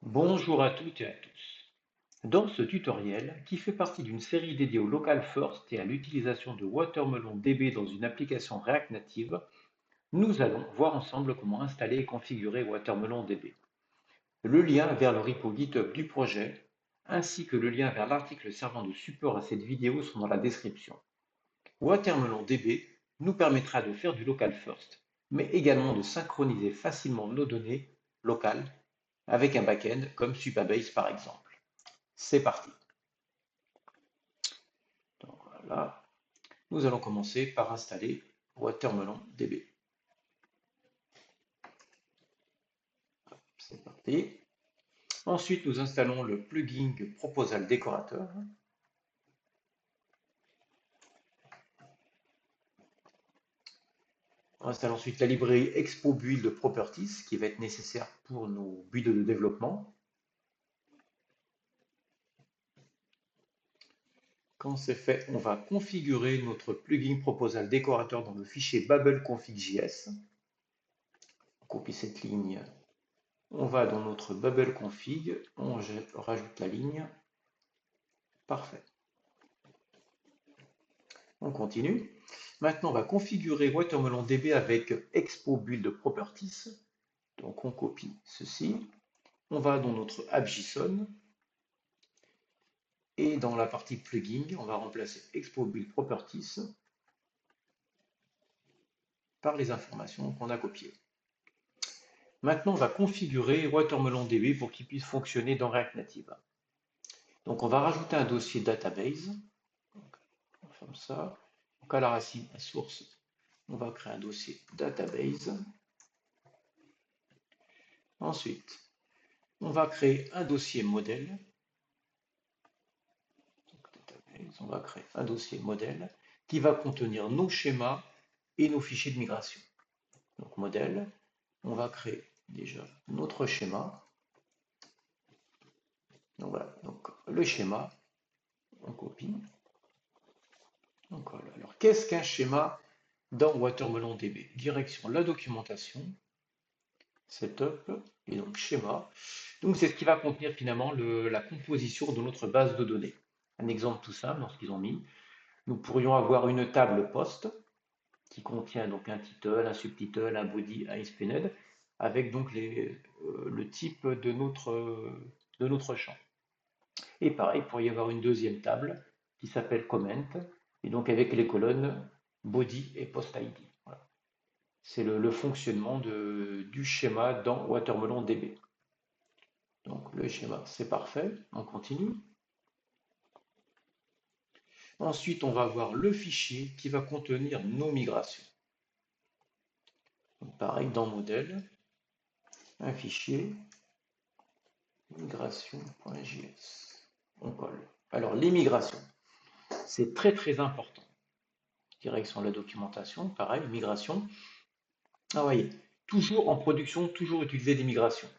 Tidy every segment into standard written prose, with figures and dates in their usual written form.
Bonjour à toutes et à tous. Dans ce tutoriel, qui fait partie d'une série dédiée au Local First et à l'utilisation de Watermelon DB dans une application React Native, nous allons voir ensemble comment installer et configurer Watermelon DB. Le lien vers le repo GitHub du projet, ainsi que le lien vers l'article servant de support à cette vidéo sont dans la description. Watermelon DB nous permettra de faire du Local First, mais également de synchroniser facilement nos données locales avec un backend comme Supabase par exemple. C'est parti. Donc voilà, nous allons commencer par installer Watermelon DB. C'est parti. Ensuite, nous installons le plugin Proposal Décorateur. On installe ensuite la librairie Expo Build Properties qui va être nécessaire pour nos builds de développement. Quand c'est fait, on va configurer notre plugin Proposal Décorateur dans le fichier bubbleconfig.js. On copie cette ligne, on va dans notre bubble config, on rajoute la ligne. Parfait. On continue. Maintenant, on va configurer Watermelon DB avec Expo Build Properties. Donc, on copie ceci. On va dans notre app.json et dans la partie plugin, on va remplacer Expo Build Properties par les informations qu'on a copiées. Maintenant, on va configurer Watermelon DB pour qu'il puisse fonctionner dans React Native. Donc, on va rajouter un dossier database. Donc, on ferme ça. Donc, à la racine, à source, on va créer un dossier database. Ensuite, on va créer un dossier modèle. On va créer un dossier modèle qui va contenir nos schémas et nos fichiers de migration. Donc modèle, on va créer déjà notre schéma. Donc voilà, donc le schéma, on copie. Donc voilà. Alors qu'est-ce qu'un schéma dans Watermelon DB? Direction la documentation, setup et donc schéma. Donc c'est ce qui va contenir finalement la composition de notre base de données. Un exemple tout simple dans ce qu'ils ont mis. Nous pourrions avoir une table post qui contient donc un title, un subtitle, un body, un explained, avec donc le type de notre champ. Et pareil, il pourrait y avoir une deuxième table qui s'appelle comment, et donc avec les colonnes body et post ID. Voilà. C'est le fonctionnement du schéma dans Watermelon DB. Donc le schéma, c'est parfait. On continue. Ensuite, on va avoir le fichier qui va contenir nos migrations. Donc, pareil, dans modèle, un fichier migration.js. On colle. Alors, les migrations, c'est très important. Direction de la documentation, pareil, migration. Ah, voyez, toujours en production, toujours utiliser des migrations.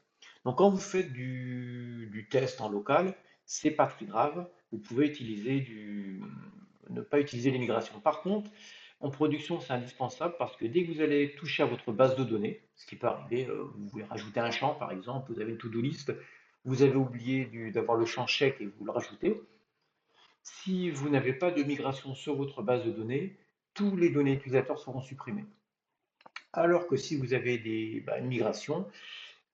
Donc, quand vous faites du test en local, c'est pas très grave. Vous pouvez ne pas utiliser les migrations. Par contre, en production, c'est indispensable parce que dès que vous allez toucher à votre base de données, ce qui peut arriver, vous voulez rajouter un champ par exemple, vous avez une to-do list, vous avez oublié d'avoir le champ check et vous le rajoutez. Si vous n'avez pas de migration sur votre base de données, tous les données utilisateurs seront supprimées. Alors que si vous avez une migration,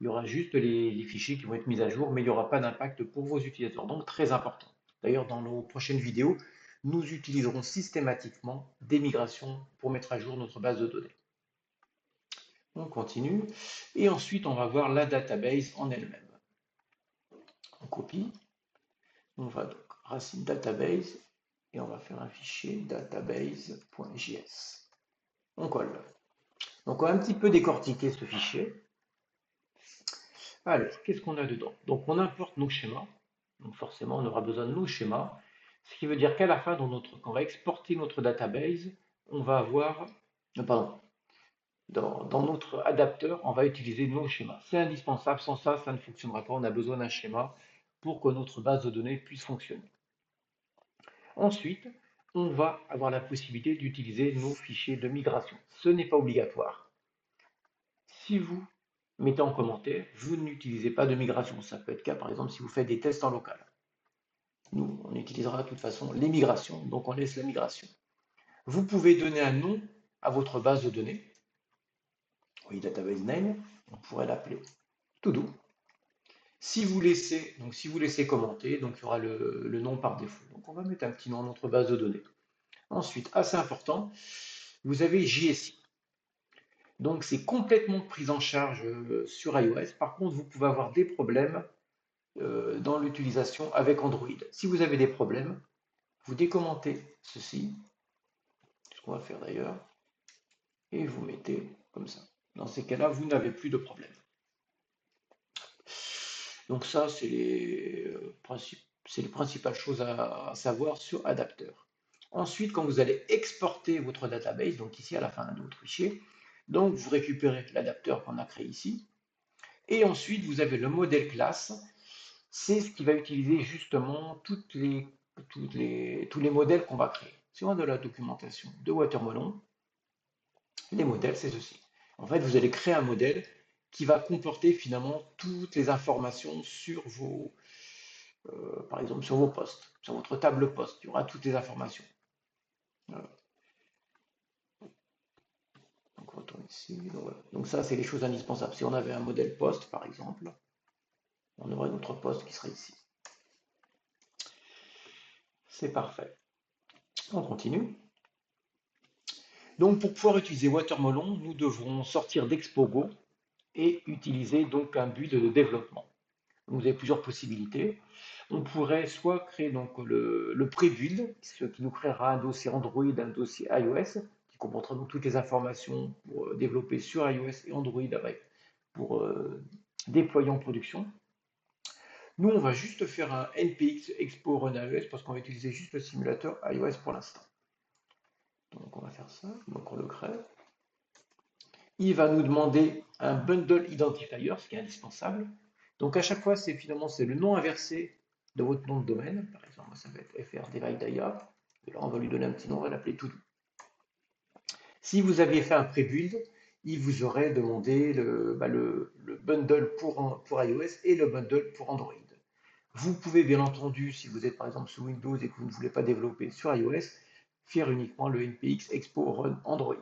il y aura juste les fichiers qui vont être mis à jour, mais il n'y aura pas d'impact pour vos utilisateurs. Donc très important. D'ailleurs, dans nos prochaines vidéos, nous utiliserons systématiquement des migrations pour mettre à jour notre base de données. On continue. Et ensuite, on va voir la database en elle-même. On copie. On va donc racine database et on va faire un fichier database.js. On colle. Donc on va un petit peu décortiquer ce fichier. Alors, qu'est-ce qu'on a dedans? Donc on importe nos schémas. Donc forcément, on aura besoin de nos schémas. Ce qui veut dire qu'à la fin, quand on va exporter notre database, on va avoir, pardon, dans notre adapteur, on va utiliser nos schémas. C'est indispensable, sans ça, ça ne fonctionnera pas. On a besoin d'un schéma pour que notre base de données puisse fonctionner. Ensuite, on va avoir la possibilité d'utiliser nos fichiers de migration. Ce n'est pas obligatoire. Si vous mettez en commentaire, vous n'utilisez pas de migration. Ça peut être le cas, par exemple, si vous faites des tests en local. Nous, on utilisera de toute façon les migrations, donc on laisse la migration. Vous pouvez donner un nom à votre base de données. Oui, database name, on pourrait l'appeler to do. Si vous laissez commenter, donc il y aura le nom par défaut. Donc on va mettre un petit nom à notre base de données. Ensuite, assez important, vous avez JSI. Donc c'est complètement pris en charge sur iOS. Par contre, vous pouvez avoir des problèmes dans l'utilisation avec Android. Si vous avez des problèmes, vous décommentez ceci, ce qu'on va faire d'ailleurs, et vous mettez comme ça. Dans ces cas-là, vous n'avez plus de problème. Donc ça, c'est les principales choses à savoir sur Adapteur. Ensuite, quand vous allez exporter votre database, donc ici à la fin de votre fichier, donc vous récupérez l'adapteur qu'on a créé ici, et ensuite vous avez le modèle classe, c'est ce qui va utiliser justement tous les modèles qu'on va créer. Si on a de la documentation de Watermelon, les modèles, c'est ceci. En fait, vous allez créer un modèle qui va comporter finalement toutes les informations sur par exemple, sur vos postes, sur votre table poste. Il y aura toutes les informations. Voilà. Donc, on retourne ici. Donc, voilà. Donc ça, c'est les choses indispensables. Si on avait un modèle poste, par exemple, on aurait notre poste qui serait ici. C'est parfait. On continue. Donc, pour pouvoir utiliser Watermelon, nous devrons sortir d'Expogo et utiliser donc un build de développement. Vous avez plusieurs possibilités. On pourrait soit créer donc le pré-build, ce qui nous créera un dossier Android, un dossier iOS, qui comportera donc toutes les informations pour développer sur iOS et Android pour déployer en production. Nous, on va juste faire un NPX Expo Run iOS parce qu'on va utiliser juste le simulateur iOS pour l'instant. Donc on va faire ça, donc on le crée. Il va nous demander un bundle identifier, ce qui est indispensable. Donc à chaque fois, finalement c'est le nom inversé de votre nom de domaine. Par exemple, ça va être fr device.dia. Et là, on va lui donner un petit nom, on va l'appeler todo. Si vous aviez fait un pré-build, il vous aurait demandé le bundle pour iOS et le bundle pour Android. Vous pouvez bien entendu, si vous êtes par exemple sous Windows et que vous ne voulez pas développer sur iOS, faire uniquement le npx expo run Android.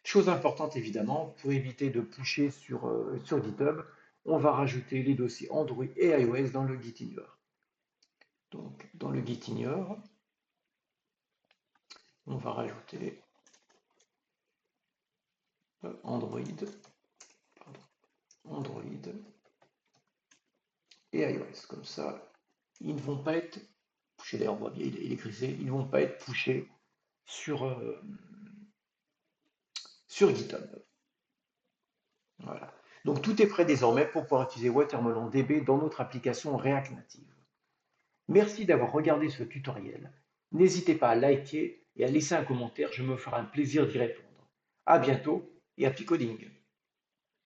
Chose importante évidemment, pour éviter de pusher sur GitHub, on va rajouter les dossiers Android et iOS dans le Gitignore. Donc dans le Gitignore, on va rajouter Android et iOS. Comme ça, ils ne vont pas être pushés. D'ailleurs, on voit bien, il est grisé. Ils ne vont pas être pushés sur GitHub. Voilà. Donc tout est prêt désormais pour pouvoir utiliser Watermelon DB dans notre application React Native. Merci d'avoir regardé ce tutoriel. N'hésitez pas à liker et à laisser un commentaire, je me ferai un plaisir d'y répondre. À bientôt et happy coding!